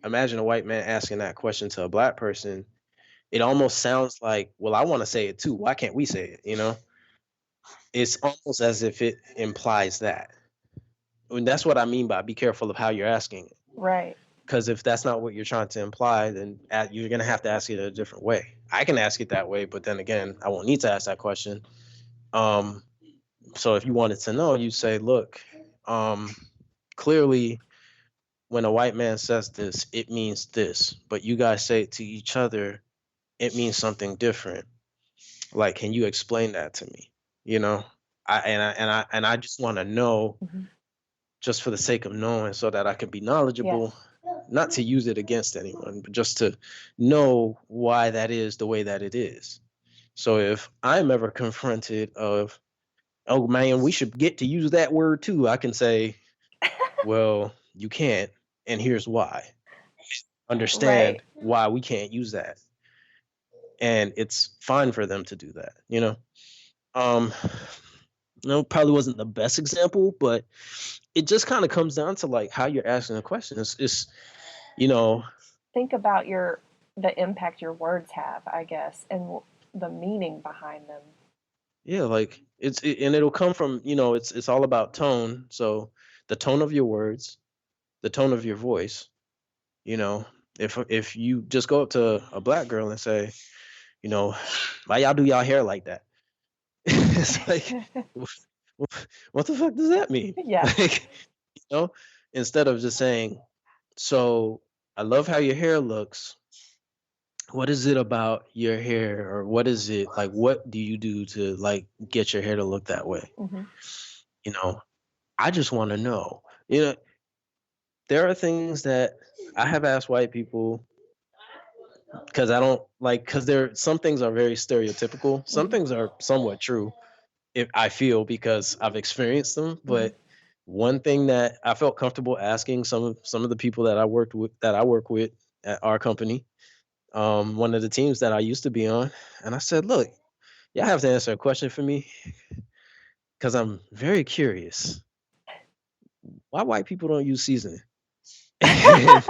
Imagine a white man asking that question to a black person. It almost sounds like, well, I want to say it too. Why can't we say it? It's almost as if it implies that. And that's what I mean by be careful of how you're asking it. Right. Because if that's not what you're trying to imply, then you're going to have to ask it a different way. I can ask it that way, but then again, I won't need to ask that question. So if you wanted to know, you say, look, clearly when a white man says this, it means this, but you guys say it to each other, it means something different. Like, can you explain that to me? I just want to know, just for the sake of knowing, so that I can be knowledgeable. Yes. not to use it against anyone, but just to know why that is the way that it is. So if I'm ever confronted of, oh man, we should get to use that word too, I can say, well, you can't, and here's why. Understand Right. why we can't use that. And it's fine for them to do that, you know? Um, no, probably wasn't the best example, but it just kind of comes down to like how you're asking a question. It's you know, Think about the impact your words have, I guess, and the meaning behind them. yeah, like and it'll come from, it's all about tone. So the tone of your words, the tone of your voice, you know, if you just go up to a black girl and say, you know, why y'all do y'all hair like that? It's like, what the fuck does that mean? Yeah. Like, instead of just saying, so I love how your hair looks. What is it about your hair, or what is it like? What do you do to like get your hair to look that way? Mm-hmm. You know, I just want to know. You know, there are things that I have asked white people because I don't like, because some things are very stereotypical. Some Mm-hmm. things are somewhat true, if I feel, because I've experienced them. Mm-hmm. But one thing that I felt comfortable asking some of the people that I work with at our company, one of the teams that I used to be on, and I said, look, y'all have to answer a question for me because I'm very curious. Why white people don't use seasoning? And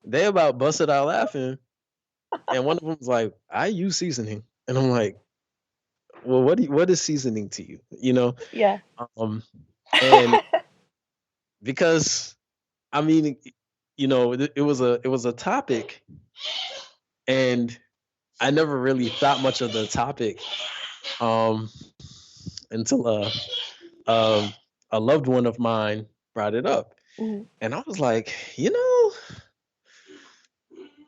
they about busted out laughing. And one of them was like, I use seasoning. And I'm like, well, what is seasoning to you? Yeah. Um, and because I mean, it was a topic, and I never really thought much of the topic um until a loved one of mine brought it up. Mm-hmm. And I was like,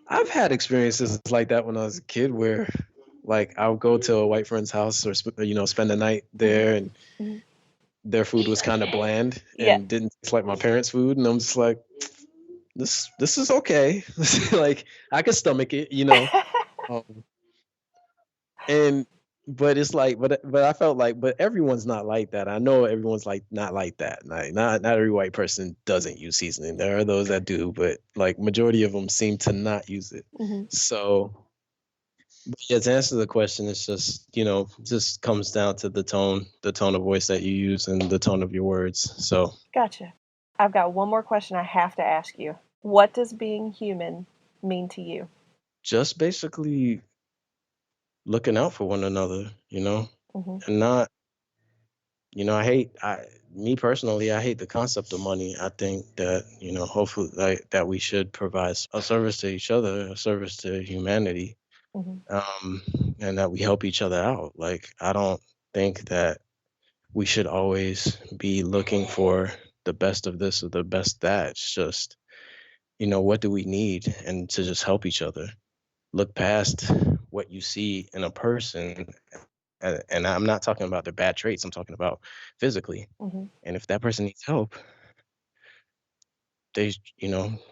I've had experiences like that when I was a kid where like I would go to a white friend's house or spend the night there, and Mm-hmm. their food was kind of bland Yeah. and didn't taste like my parents' food, and I'm just like, this is okay. Like I can stomach it. Um, and but it's like, but I felt like, but everyone's not like that. I know everyone's like not like that. Like not every white person doesn't use seasoning. There are those that do, but like majority of them seem to not use it. Mm-hmm. So but yeah, to answer the question, it's just comes down to the tone of voice that you use and the tone of your words. So Gotcha. I've got one more question I have to ask you. What does being human mean to you? just basically looking out for one another, Mm-hmm. and not, me personally, I hate the concept of money. I think that, hopefully that we should provide a service to each other, a service to humanity, Mm-hmm. um, and that we help each other out. Like, I don't think that we should always be looking for the best of this or the best that. It's just, what do we need? And to just help each other. Look past what you see in a person. And I'm not talking about their bad traits. I'm talking about physically. Mm-hmm. And if that person needs help, they,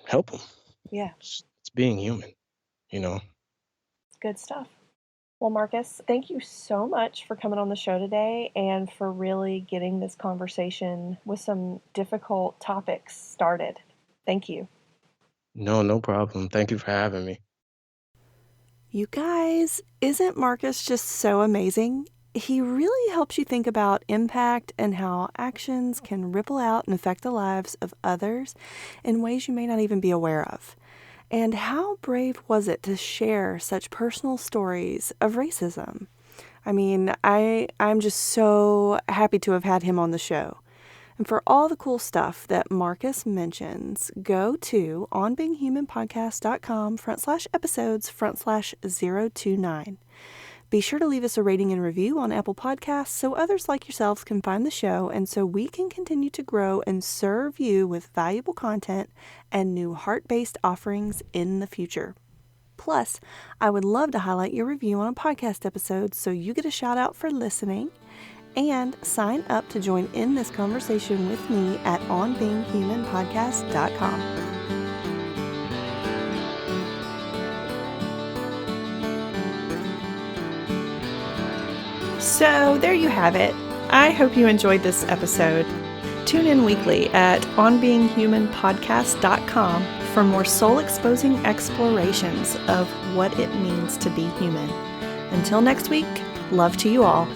help them. Yeah. It's being human, you know. Good stuff. Well, Marcus, thank you so much for coming on the show today and for really getting this conversation with some difficult topics started. Thank you. No problem. Thank you for having me. You guys, isn't Marcus just so amazing? He really helps you think about impact and how actions can ripple out and affect the lives of others in ways you may not even be aware of. And how brave was it to share such personal stories of racism? I mean, I'm just so happy to have had him on the show. And for all the cool stuff that Marcus mentions, go to onbeinghumanpodcast.com/episodes/029. Be sure to leave us a rating and review on Apple Podcasts so others like yourselves can find the show and so we can continue to grow and serve you with valuable content and new heart-based offerings in the future. Plus, I would love to highlight your review on a podcast episode so you get a shout out for listening, and sign up to join in this conversation with me at onbeinghumanpodcast.com. So there you have it. I hope you enjoyed this episode. Tune in weekly at onbeinghumanpodcast.com for more soul-exposing explorations of what it means to be human. Until next week, love to you all.